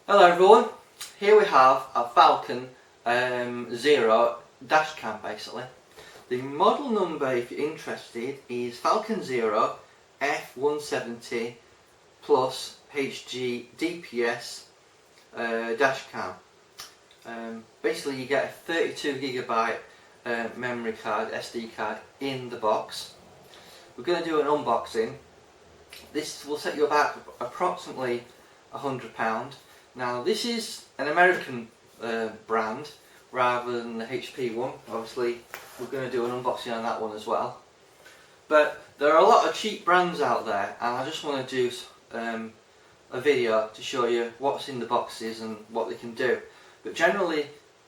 Hello everyone, here we have a Falcon Zero dash cam basically. The model number, if you're interested, is FalconZero F170 plus HD GPS dash cam. Basically you get a 32GB memory card, SD card in the box. We're going to do an unboxing. This will set you about approximately £100. Now this is an American brand rather than the HP one. Obviously we're going to do an unboxing on that one as well. But there are a lot of cheap brands out there, and I just want to do a video to show you what's in the boxes and what they can do. But generally,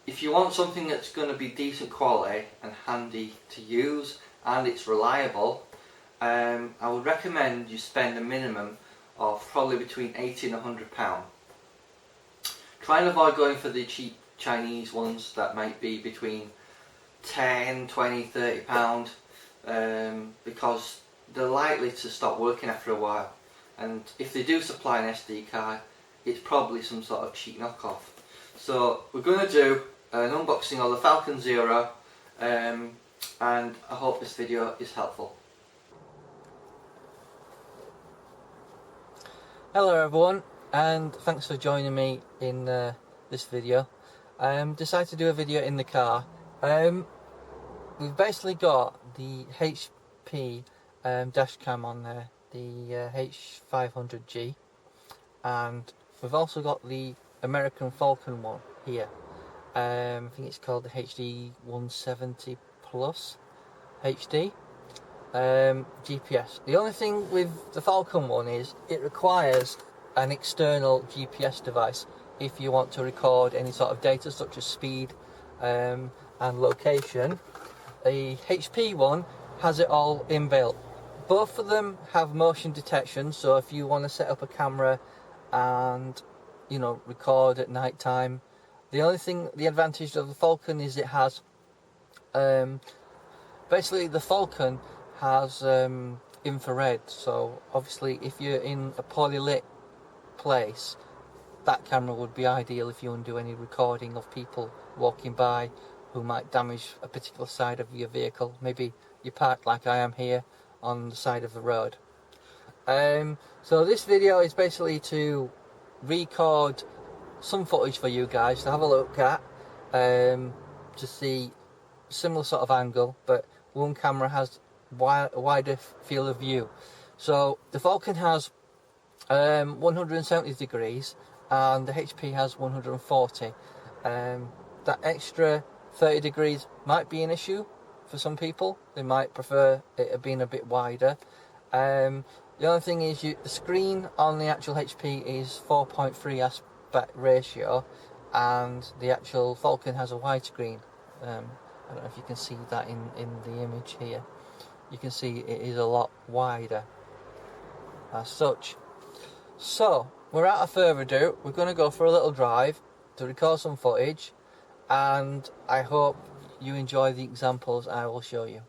if you want something that's going to be decent quality and handy to use and it's reliable, I would recommend you spend a minimum of probably between £80 and £100. Try and avoid going for the cheap Chinese ones that might be between £10, £20, £30 because they're likely to stop working after a while, and if they do supply an SD card, it's probably some sort of cheap knockoff. So we're going to do an unboxing of the Falcon Zero, and I hope this video is helpful. Hello everyone, and thanks for joining me in this video. Decided to do a video in the car. We've basically got the HP dash cam on there, the H500G, and we've also got the American Falcon one here. I think it's called the HD 170 Plus HD GPS. The only thing with the Falcon one is it requires an external GPS device if you want to record any sort of data such as speed and location. The HP one has it all inbuilt. Both of them have motion detection, so if you want to set up a camera and record at night time, the advantage of the Falcon is it has basically the Falcon has infrared, so obviously if you're in a poorly lit place, that camera would be ideal if you want to do any recording of people walking by who might damage a particular side of your vehicle. Maybe you parked like I am here on the side of the road. So this video is basically to record some footage for you guys to have a look at, to see similar sort of angle, but one camera has a wider field of view. So the Falcon has 170 degrees and the HP has 140. That extra 30 degrees might be an issue for some people. They might prefer it being a bit wider. The only thing is the screen on the actual HP is 4.3 aspect ratio, and the actual Falcon has a widescreen. I don't know if you can see that in the image here. You can see it is a lot wider as such. So without further ado, we're going to go for a little drive to record some footage, and I hope you enjoy the examples I will show you.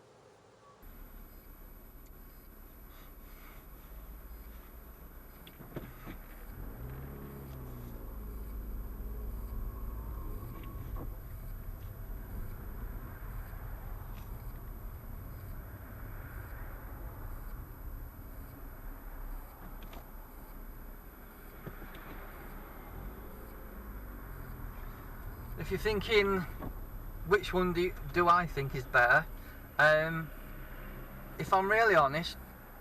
If you're thinking which one do I think is better, if I'm really honest,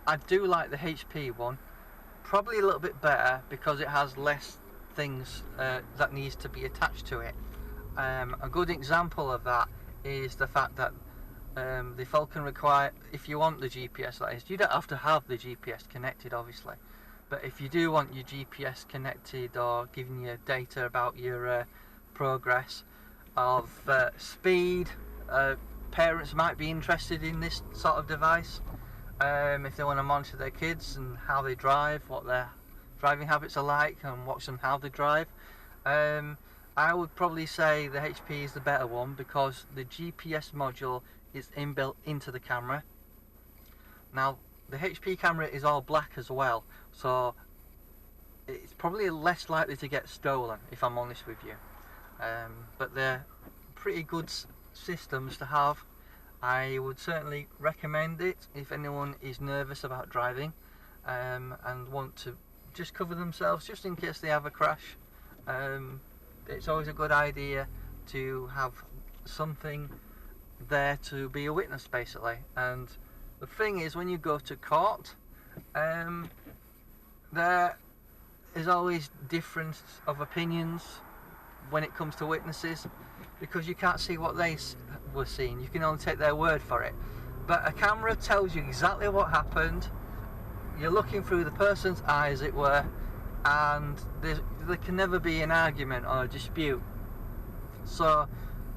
I do like the HP one probably a little bit better because it has less things that needs to be attached to it. A good example of that is the fact that the Falcon if you want the GPS, that is, you don't have to have the GPS connected obviously, but if you do want your GPS connected or giving you data about your progress of speed, parents might be interested in this sort of device if they want to monitor their kids and how they drive, what their driving habits are like, and watch them how they drive. I would probably say the HP is the better one because the GPS module is inbuilt into the camera. Now the HP camera is all black as well, so it's probably less likely to get stolen, if I'm honest with you. But they're pretty good systems to have. I would certainly recommend it if anyone is nervous about driving and want to just cover themselves just in case they have a crash. It's always a good idea to have something there to be a witness, basically. And the thing is, when you go to court, there is always difference of opinions when it comes to witnesses, because you can't see what they were seeing. You can only take their word for it. But a camera tells you exactly what happened. You're looking through the person's eyes, as it were, and there can never be an argument or a dispute. So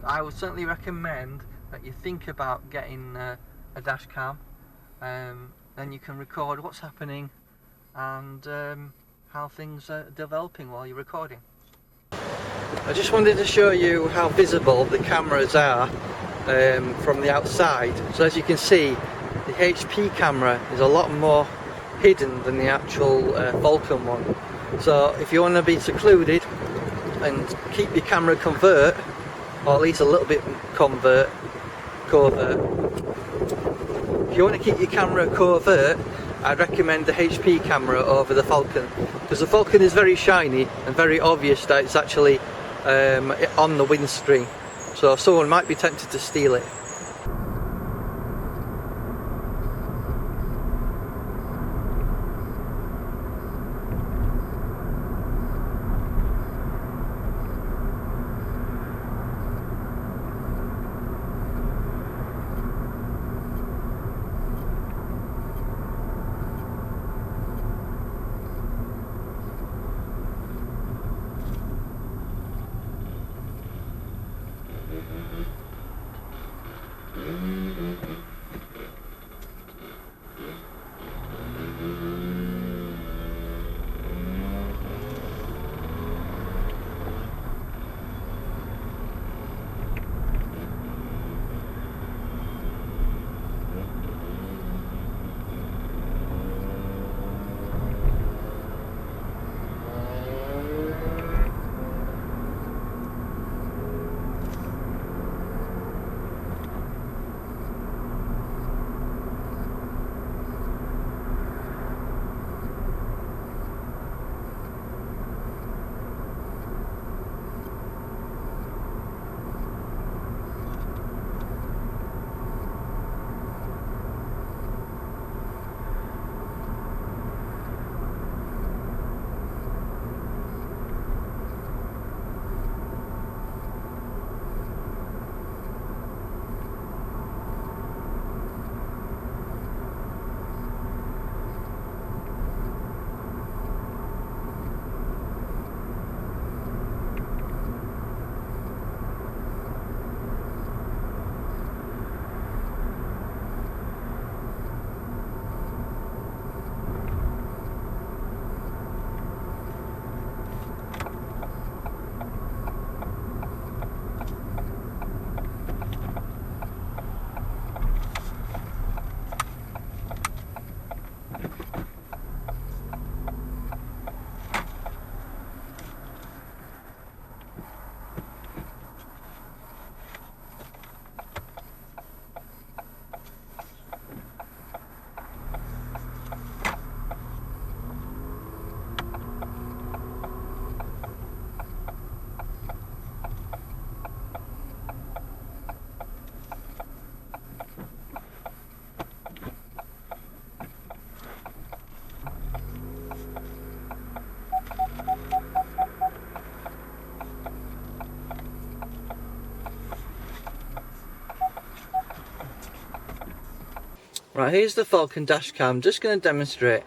I would certainly recommend that you think about getting a dash cam. Then you can record what's happening and how things are developing while you're recording. I just wanted to show you how visible the cameras are from the outside. So as you can see, the HP camera is a lot more hidden than the actual Falcon one. So if you want to be secluded and keep your camera covert, or at least a little bit covert, if you want to keep your camera covert, I'd recommend the HP camera over the Falcon, because the Falcon is very shiny and very obvious that it's actually on the windscreen, so someone might be tempted to steal it. Right, here's the Falcon dashcam. Just going to demonstrate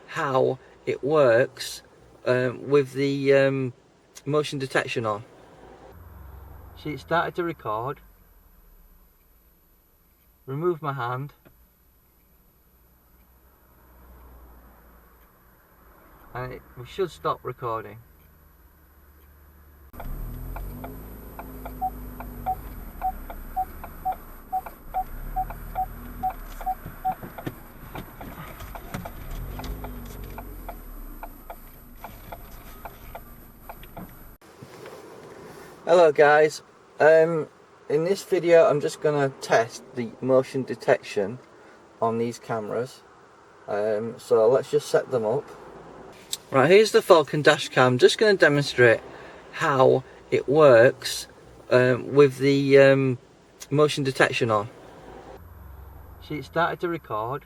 how it works with the motion detection on. See, it started to record. Remove my hand. And we should stop recording. Hello guys, in this video I'm just going to test the motion detection on these cameras, so let's just set them up. Right, here's the Falcon dash cam. Just going to demonstrate how it works with the motion detection on. See, it started to record.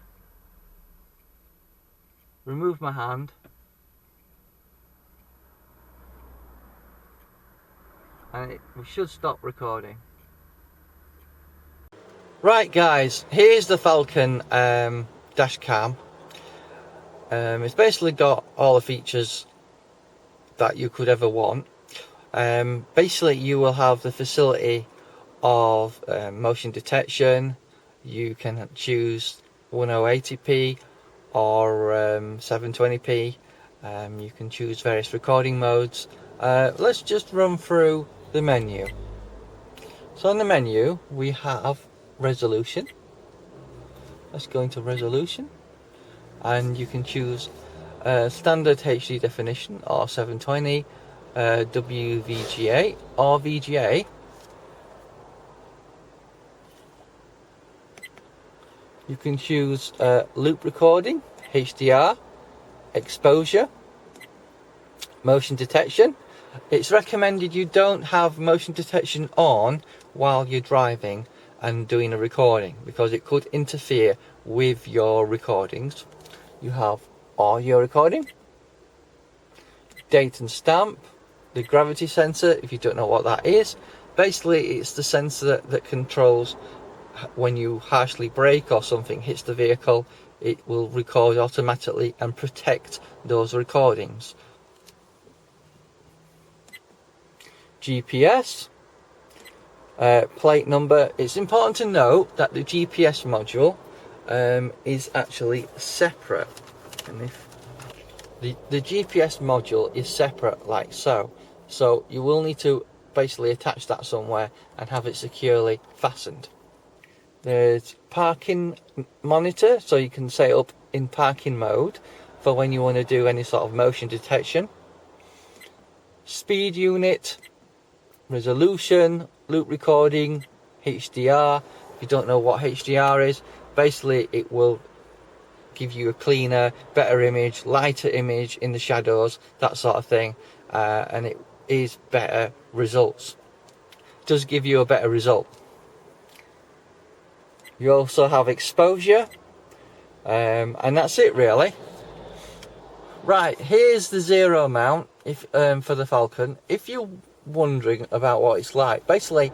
Remove my hand. And we should stop recording. Right guys, here's the Falcon dash cam. It's basically got all the features that you could ever want. Basically you will have the facility of motion detection. You can choose 1080p or 720p. You can choose various recording modes. Let's just run through the menu. So on the menu we have resolution. Let's go into resolution, and you can choose standard HD definition or 720, WVGA or VGA. You can choose loop recording, HDR, exposure, motion detection. It's recommended you don't have motion detection on while you're driving and doing a recording, because it could interfere with your recordings. You have audio recording, date and stamp, the gravity sensor, if you don't know what that is. Basically it's the sensor that controls when you harshly brake or something hits the vehicle, it will record automatically and protect those recordings. GPS, plate number. It's important to note that the GPS module is actually separate, and if the GPS module is separate like so, you will need to basically attach that somewhere and have it securely fastened. There's parking monitor, so you can set it up in parking mode for when you want to do any sort of motion detection. Speed unit, resolution, loop recording, HDR. If you don't know what HDR is, basically it will give you a cleaner, better image, lighter image in the shadows, that sort of thing, and it is better results. It does give you a better result. You also have exposure, and that's it really. Right, here's the zero mount for the Falcon. If you're wondering about what it's like, basically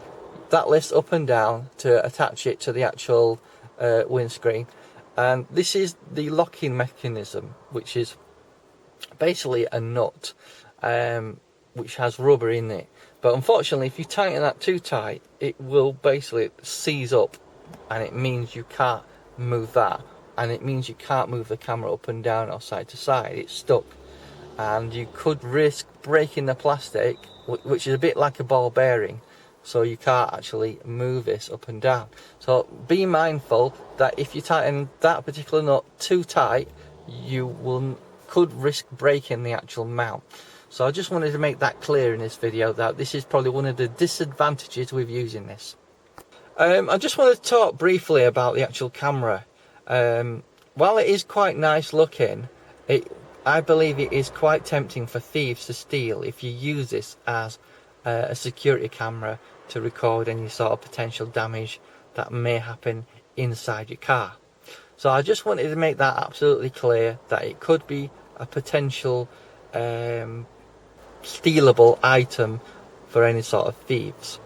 that lifts up and down to attach it to the actual windscreen, and this is the locking mechanism, which is basically a nut which has rubber in it, but unfortunately if you tighten that too tight it will basically seize up, and it means you can't move that, and it means you can't move the camera up and down or side to side. It's stuck, and you could risk breaking the plastic, which is a bit like a ball bearing, so you can't actually move this up and down. So be mindful that if you tighten that particular nut too tight, you could risk breaking the actual mount. So I just wanted to make that clear in this video, that this is probably one of the disadvantages with using this. I just want to talk briefly about the actual camera. While it is quite nice looking, I believe it is quite tempting for thieves to steal if you use this as a security camera to record any sort of potential damage that may happen inside your car. So I just wanted to make that absolutely clear, that it could be a potential stealable item for any sort of thieves.